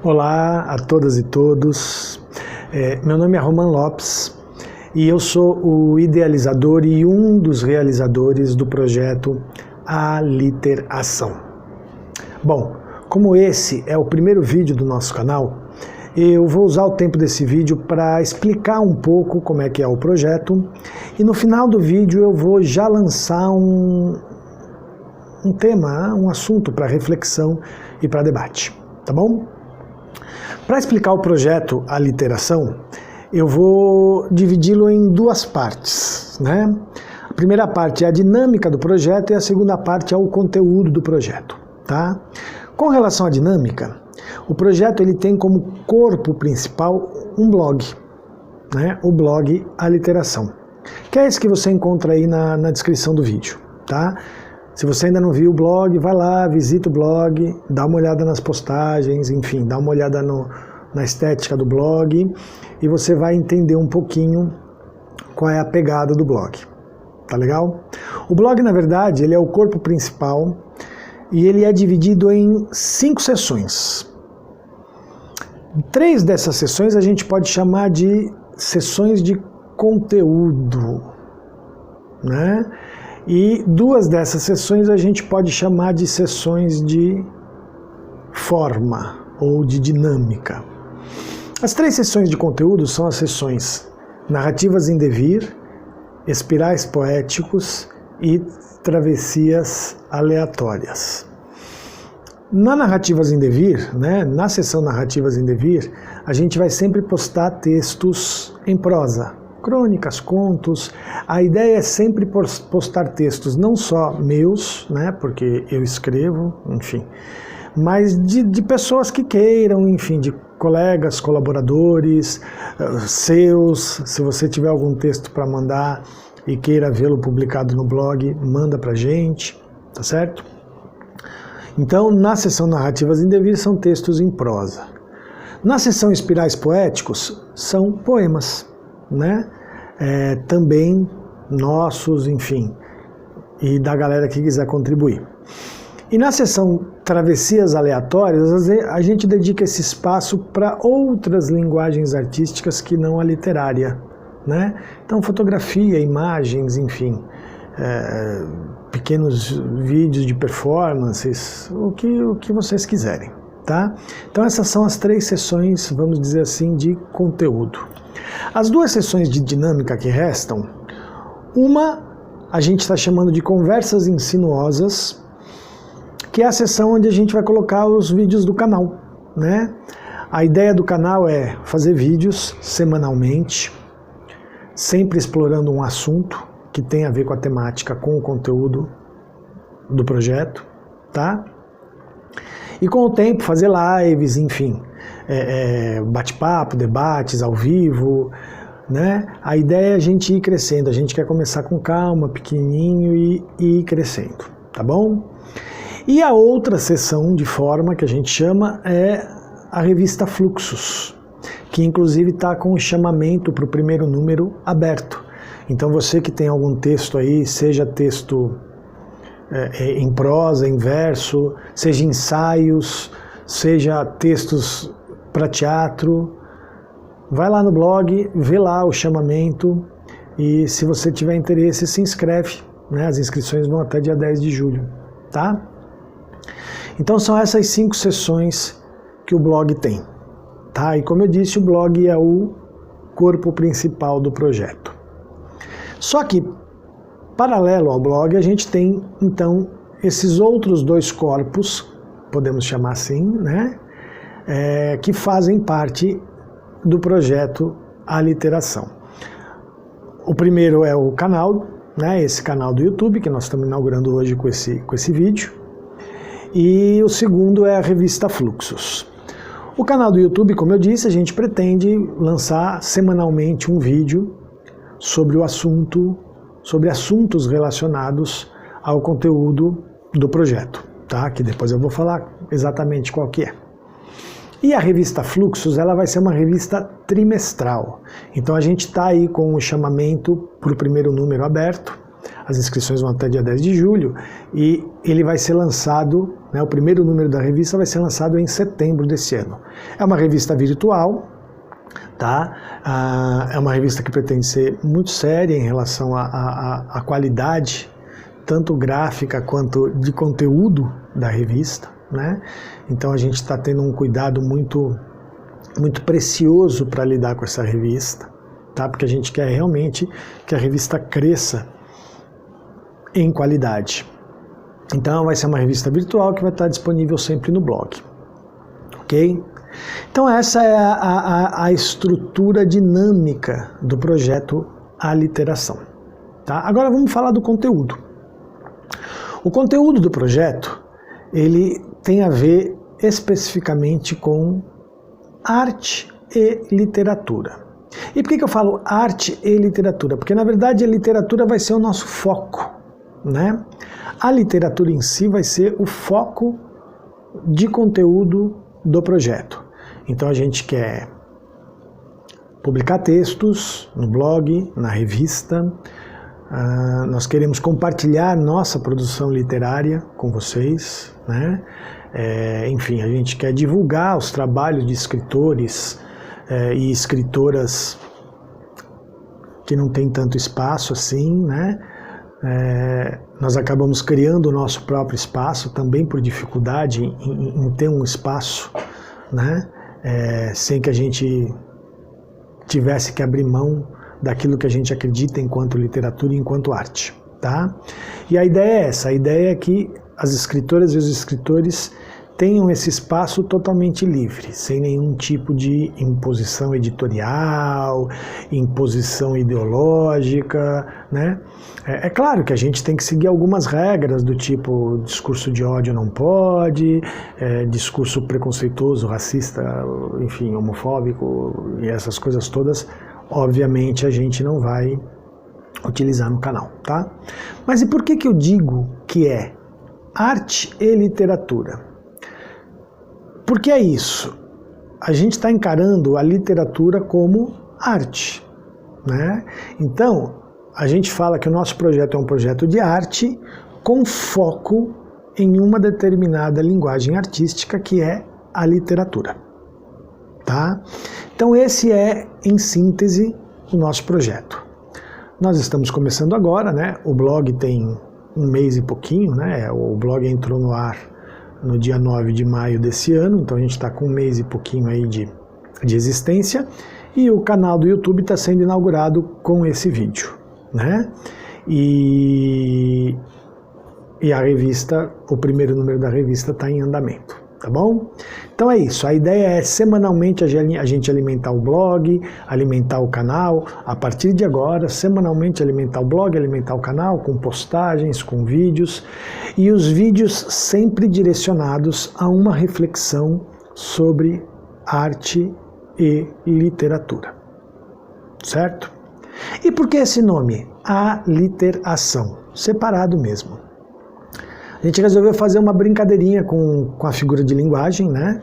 Olá a todas e todos, meu nome é Roman Lopes e eu sou o idealizador e um dos realizadores do projeto Aliteração. Bom, como esse é o primeiro vídeo do nosso canal, eu vou usar o tempo desse vídeo para explicar um pouco como é que é o projeto e no final do vídeo eu vou já lançar um tema, um assunto para reflexão e para debate, tá bom? Para explicar o projeto Aliteração, eu vou dividi-lo em duas partes, né? A primeira parte é a dinâmica do projeto e a segunda parte é o conteúdo do projeto, tá? Com relação à dinâmica, o projeto ele tem como corpo principal um blog, né? O blog Aliteração, que é esse que você encontra aí na descrição do vídeo, tá? Se você ainda não viu o blog, vai lá, visita o blog, dá uma olhada nas postagens, enfim, dá uma olhada na estética do blog e você vai entender um pouquinho qual é a pegada do blog, tá legal? O blog, na verdade, ele é o corpo principal e ele é dividido em 5 sessões. 3 dessas sessões a gente pode chamar de sessões de conteúdo, né? E 2 dessas sessões a gente pode chamar de sessões de forma ou de dinâmica. As 3 sessões de conteúdo são as sessões Narrativas em Devir, Espirais Poéticos e Travessias Aleatórias. Na Narrativas em Devir, né, na sessão Narrativas em Devir, a gente vai sempre postar textos em prosa. Crônicas, contos, a ideia é sempre postar textos não só meus, né, porque eu escrevo, enfim, mas de pessoas que queiram, enfim, de colegas, colaboradores, seus, se você tiver algum texto para mandar e queira vê-lo publicado no blog, manda pra gente, tá certo? Então, na sessão Narrativas em Devir são textos em prosa. Na sessão Espirais Poéticos são poemas, né? Também nossos, enfim, e da galera que quiser contribuir. E na sessão Travessias Aleatórias, a gente dedica esse espaço para outras linguagens artísticas que não a literária, né? Então, fotografia, imagens, enfim, pequenos vídeos de performances, o que vocês quiserem, tá? Então, essas são as 3 sessões, vamos dizer assim, de conteúdo. As 2 sessões de dinâmica que restam, uma a gente está chamando de Conversas Insinuosas, que é a sessão onde a gente vai colocar os vídeos do canal, né? A ideia do canal é fazer vídeos semanalmente, sempre explorando um assunto que tem a ver com a temática, com o conteúdo do projeto, tá? E com o tempo fazer lives, enfim, bate-papo, debates ao vivo, né? A ideia é a gente ir crescendo, a gente quer começar com calma, pequenininho e ir crescendo, tá bom? E a outra sessão de forma que a gente chama é a revista Fluxos, que inclusive está com o chamamento para o primeiro número aberto. Então você que tem algum texto aí, seja texto em prosa, em verso, seja ensaios, seja textos para teatro, vai lá no blog, vê lá o chamamento e se você tiver interesse, se inscreve, né? As inscrições vão até dia 10 de julho, tá? Então são essas 5 sessões que o blog tem, tá? E como eu disse, o blog é o corpo principal do projeto. Só que, paralelo ao blog, a gente tem, então, esses outros 2 corpos, podemos chamar assim, né? Que fazem parte do projeto Aliteração. O primeiro é o canal, né? Esse canal do YouTube, que nós estamos inaugurando hoje com esse vídeo. E o segundo é a revista Fluxos. O canal do YouTube, como eu disse, a gente pretende lançar semanalmente um vídeo sobre o assunto, sobre assuntos relacionados ao conteúdo do projeto, tá? Que depois eu vou falar exatamente qual que é. E a revista Fluxos, ela vai ser uma revista trimestral. Então a gente está aí com o chamamento para o primeiro número aberto. as inscrições vão até dia 10 de julho, e ele vai ser lançado, né, o primeiro número da revista vai ser lançado em setembro desse ano. É uma revista virtual, tá? É uma revista que pretende ser muito séria em relação à qualidade, tanto gráfica quanto de conteúdo da revista, né? Então a gente está tendo um cuidado muito precioso para lidar com essa revista, tá? Porque a gente quer realmente que a revista cresça em qualidade. Então vai ser uma revista virtual que vai estar disponível sempre no blog, ok? Então essa é a estrutura dinâmica do projeto Aliteração, tá? Agora vamos falar do conteúdo. O conteúdo do projeto, ele tem a ver especificamente com arte e literatura. E por que eu falo arte e literatura? Porque na verdade a literatura vai ser o nosso foco, né? A literatura em si vai ser o foco de conteúdo do projeto. Então a gente quer publicar textos no blog, na revista, nós queremos compartilhar nossa produção literária com vocês, né? Enfim, a gente quer divulgar os trabalhos de escritores e escritoras que não tem tanto espaço assim, né? Nós acabamos criando o nosso próprio espaço, também por dificuldade em ter um espaço, né? Sem que a gente tivesse que abrir mão daquilo que a gente acredita enquanto literatura e enquanto arte, tá? E a ideia é essa, a ideia é que as escritoras e os escritores tenham esse espaço totalmente livre, sem nenhum tipo de imposição editorial, imposição ideológica, né? É claro que a gente tem que seguir algumas regras do tipo discurso de ódio não pode, discurso preconceituoso, racista, enfim, homofóbico e essas coisas todas, obviamente a gente não vai utilizar no canal, tá? Mas e por que eu digo que é arte e literatura? Porque é isso, a gente está encarando a literatura como arte, né? Então, a gente fala que o nosso projeto é um projeto de arte com foco em uma determinada linguagem artística que é a literatura, tá? Então esse é, em síntese, o nosso projeto. Nós estamos começando agora, né? O blog tem um mês e pouquinho, né? O blog entrou no ar no dia 9 de maio desse ano, então a gente está com um mês e pouquinho aí de existência, e o canal do YouTube está sendo inaugurado com esse vídeo, né? E a revista, o primeiro número da revista está em andamento, tá bom? Então é isso, a ideia é semanalmente a gente alimentar o blog, alimentar o canal, a partir de agora, semanalmente alimentar o blog, alimentar o canal com postagens, com vídeos, e os vídeos sempre direcionados a uma reflexão sobre arte e literatura, certo? E por que esse nome? Aliteração, separado mesmo. A gente resolveu fazer uma brincadeirinha com a figura de linguagem, né?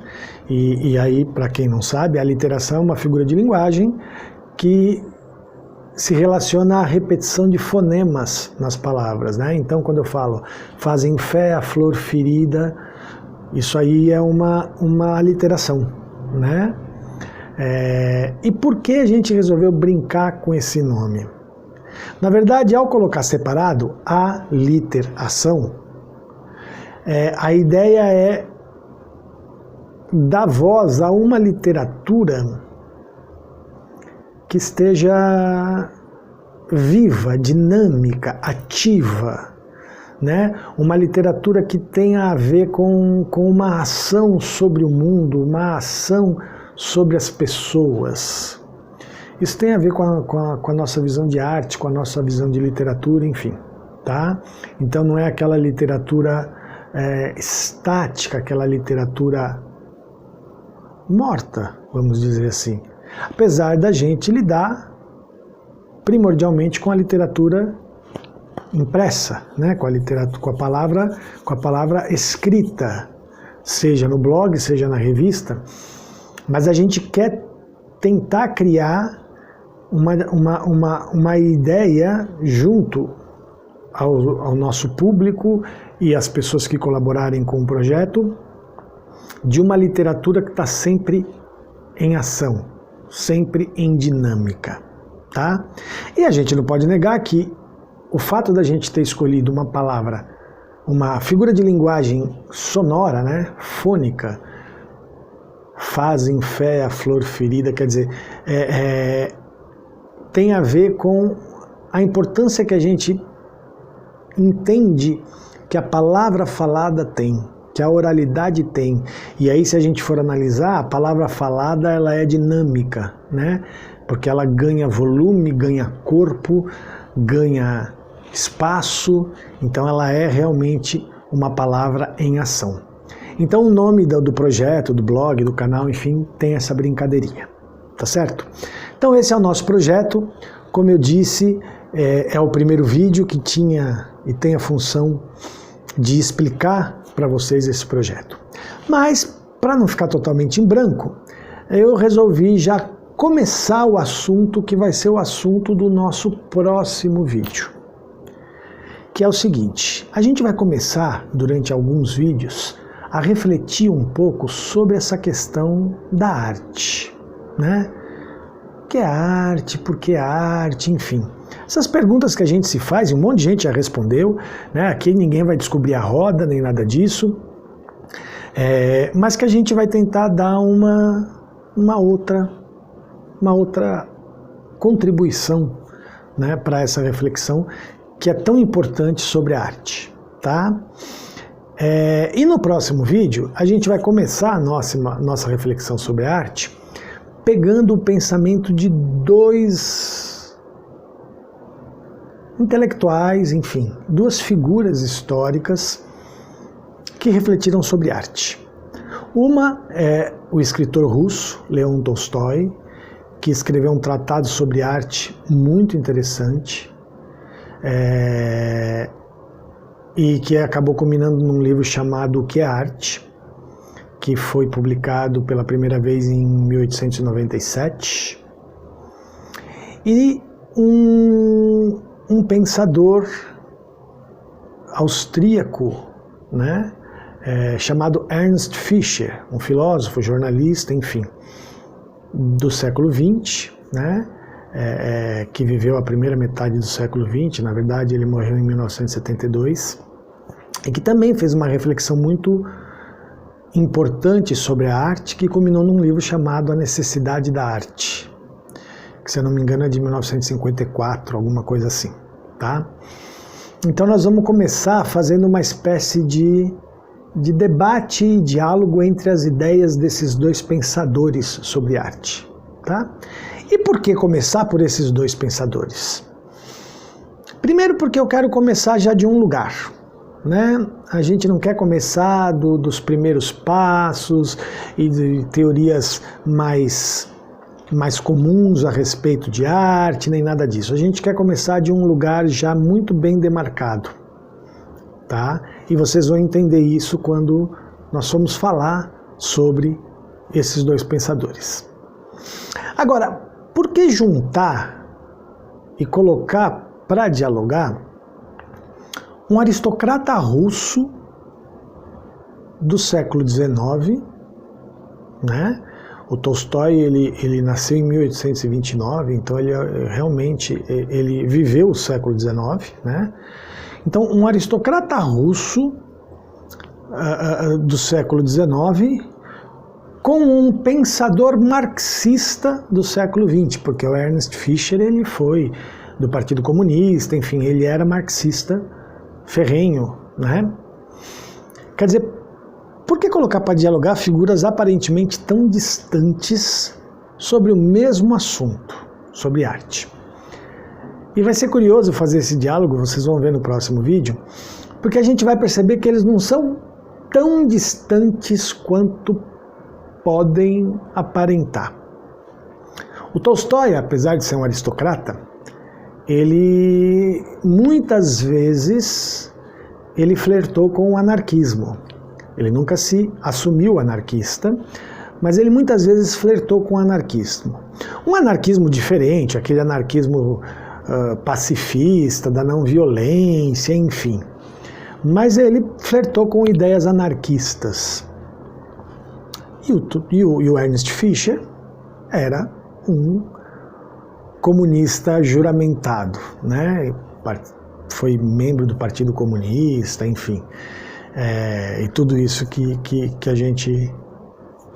E aí, para quem não sabe, a aliteração é uma figura de linguagem que se relaciona à repetição de fonemas nas palavras, né? Então, quando eu falo fazem fé a flor ferida, isso aí é uma aliteração, né? E por que a gente resolveu brincar com esse nome? Na verdade, ao colocar separado, aliteração, a ideia é dar voz a uma literatura que esteja viva, dinâmica, ativa, né? Uma literatura que tenha a ver com uma ação sobre o mundo, uma ação sobre as pessoas. Isso tem a ver com a nossa visão de arte, com a nossa visão de literatura, enfim, tá? Então não é aquela literatura estática, aquela literatura morta, vamos dizer assim. Apesar da gente lidar primordialmente com a literatura impressa, né? com a palavra escrita, seja no blog, seja na revista, mas a gente quer tentar criar uma ideia junto ao nosso público e às pessoas que colaborarem com o projeto de uma literatura que está sempre em ação, sempre em dinâmica, tá? E a gente não pode negar que o fato da gente ter escolhido uma palavra, uma figura de linguagem sonora, né, fônica, fazem fé a flor ferida, quer dizer, tem a ver com a importância que a gente entende que a palavra falada tem, que a oralidade tem. E aí, se a gente for analisar, a palavra falada ela é dinâmica, né? Porque ela ganha volume, ganha corpo, ganha espaço, então ela é realmente uma palavra em ação. Então o nome do projeto, do blog, do canal, enfim, tem essa brincadeirinha, tá certo? Então esse é o nosso projeto, como eu disse, é o primeiro vídeo que tinha e tem a função de explicar para vocês esse projeto. Mas, para não ficar totalmente em branco, eu resolvi já começar o assunto que vai ser o assunto do nosso próximo vídeo. Que é o seguinte, a gente vai começar, durante alguns vídeos, a refletir um pouco sobre essa questão da arte, né? O que é arte, por que arte, enfim. Essas perguntas que a gente se faz, e um monte de gente já respondeu, né? Aqui ninguém vai descobrir a roda, nem nada disso, mas que a gente vai tentar dar uma outra contribuição, né, para essa reflexão que é tão importante sobre a arte, tá? E no próximo vídeo a gente vai começar a nossa reflexão sobre a arte pegando o pensamento de dois intelectuais, enfim, duas figuras históricas que refletiram sobre arte. Uma é o escritor russo Leon Tolstói, que escreveu um tratado sobre arte muito interessante, e que acabou culminando num livro chamado O que é Arte, que foi publicado pela primeira vez em 1897. E um pensador austríaco, né, chamado Ernst Fischer, um filósofo, jornalista, enfim, do século XX, né, que viveu a primeira metade do século XX, na verdade ele morreu em 1972, e que também fez uma reflexão muito importante sobre a arte, que culminou num livro chamado A Necessidade da Arte, que, se eu não me engano, é de 1954, alguma coisa assim, tá? Então nós vamos começar fazendo uma espécie de debate e diálogo entre as ideias desses dois pensadores sobre arte, tá? E por que começar por esses dois pensadores? Primeiro porque eu quero começar já de um lugar, né? A gente não quer começar dos primeiros passos e de teorias mais comuns a respeito de arte, nem nada disso. A gente quer começar de um lugar já muito bem demarcado, tá? E vocês vão entender isso quando nós formos falar sobre esses dois pensadores. Agora, por que juntar e colocar para dialogar um aristocrata russo do século XIX, né? O Tolstói, ele nasceu em 1829, então ele realmente viveu o século XIX, né? Então, um aristocrata russo do século XIX com um pensador marxista do século XX, porque o Ernst Fischer ele foi do Partido Comunista, enfim, ele era marxista ferrenho, né? Quer dizer, por que colocar para dialogar figuras aparentemente tão distantes sobre o mesmo assunto, sobre arte? E vai ser curioso fazer esse diálogo, vocês vão ver no próximo vídeo, porque a gente vai perceber que eles não são tão distantes quanto podem aparentar. O Tolstói, apesar de ser um aristocrata, ele muitas vezes flertou com o anarquismo. Ele nunca se assumiu anarquista, mas ele muitas vezes flertou com o anarquismo. Um anarquismo diferente, aquele anarquismo pacifista, da não violência, enfim. Mas ele flertou com ideias anarquistas. E o Ernst Fischer era um comunista juramentado, né? Foi membro do Partido Comunista, enfim. E tudo isso que a gente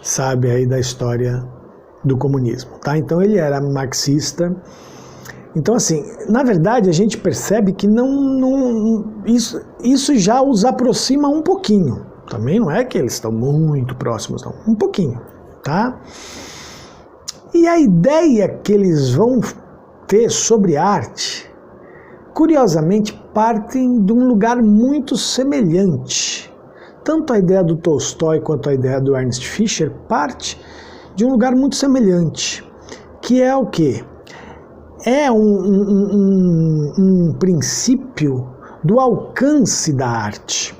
sabe aí da história do comunismo, tá? Então ele era marxista. Então, assim, na verdade a gente percebe que isso já os aproxima um pouquinho. Também não é que eles estão muito próximos, não. Um pouquinho, tá? E a ideia que eles vão ter sobre arte, curiosamente, partem de um lugar muito semelhante. Tanto a ideia do Tolstói quanto a ideia do Ernst Fischer parte de um lugar muito semelhante, que é o quê? É um princípio do alcance da arte.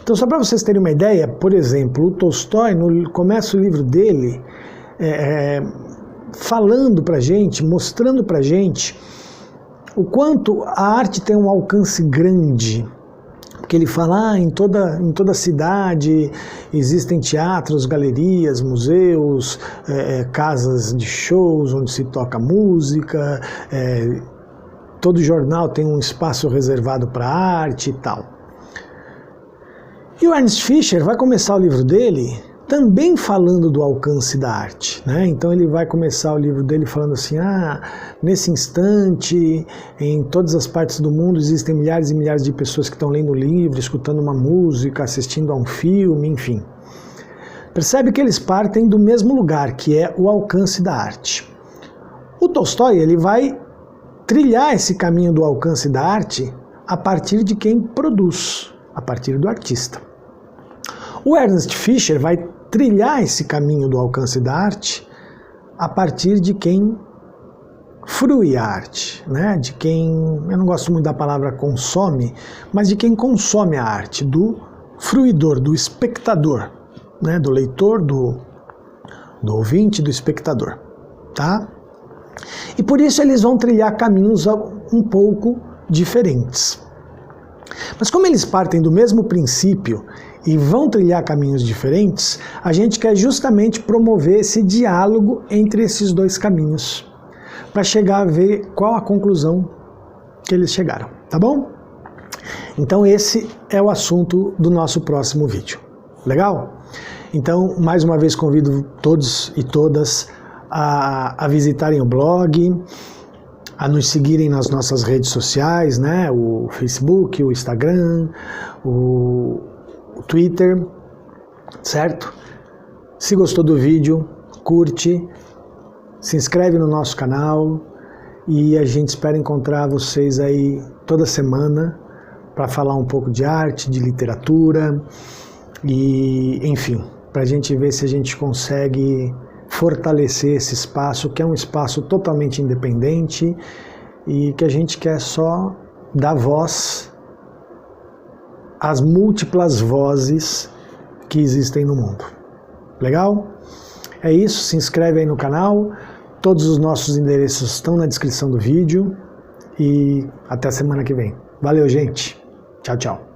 Então, só para vocês terem uma ideia, por exemplo, o Tolstói, começa o livro dele falando para a gente, mostrando para a gente o quanto a arte tem um alcance grande. Porque ele fala, em toda cidade existem teatros, galerias, museus, casas de shows onde se toca música, todo jornal tem um espaço reservado para arte e tal. E o Ernst Fischer vai começar o livro dele também falando do alcance da arte, né? Então ele vai começar o livro dele falando assim, nesse instante, em todas as partes do mundo existem milhares e milhares de pessoas que estão lendo o livro, escutando uma música, assistindo a um filme, enfim. Percebe que eles partem do mesmo lugar, que é o alcance da arte. O Tolstói, ele vai trilhar esse caminho do alcance da arte a partir de quem produz, a partir do artista. O Ernst Fischer vai trilhar esse caminho do alcance da arte a partir de quem frui a arte, né? De quem, eu não gosto muito da palavra consome, mas de quem consome a arte, do fruidor, do espectador, né? Do leitor, do ouvinte, do espectador, tá? E por isso eles vão trilhar caminhos um pouco diferentes. Mas como eles partem do mesmo princípio e vão trilhar caminhos diferentes, a gente quer justamente promover esse diálogo entre esses dois caminhos, para chegar a ver qual a conclusão que eles chegaram, tá bom? Então esse é o assunto do nosso próximo vídeo. Legal? Então, mais uma vez convido todos e todas a visitarem o blog, a nos seguirem nas nossas redes sociais, né? O Facebook, o Instagram, o Twitter, certo? Se gostou do vídeo, curte, se inscreve no nosso canal e a gente espera encontrar vocês aí toda semana para falar um pouco de arte, de literatura e, enfim, para a gente ver se a gente consegue fortalecer esse espaço, que é um espaço totalmente independente e que a gente quer só dar voz as múltiplas vozes que existem no mundo. Legal? É isso, se inscreve aí no canal, todos os nossos endereços estão na descrição do vídeo e até a semana que vem. Valeu, gente. Tchau, tchau.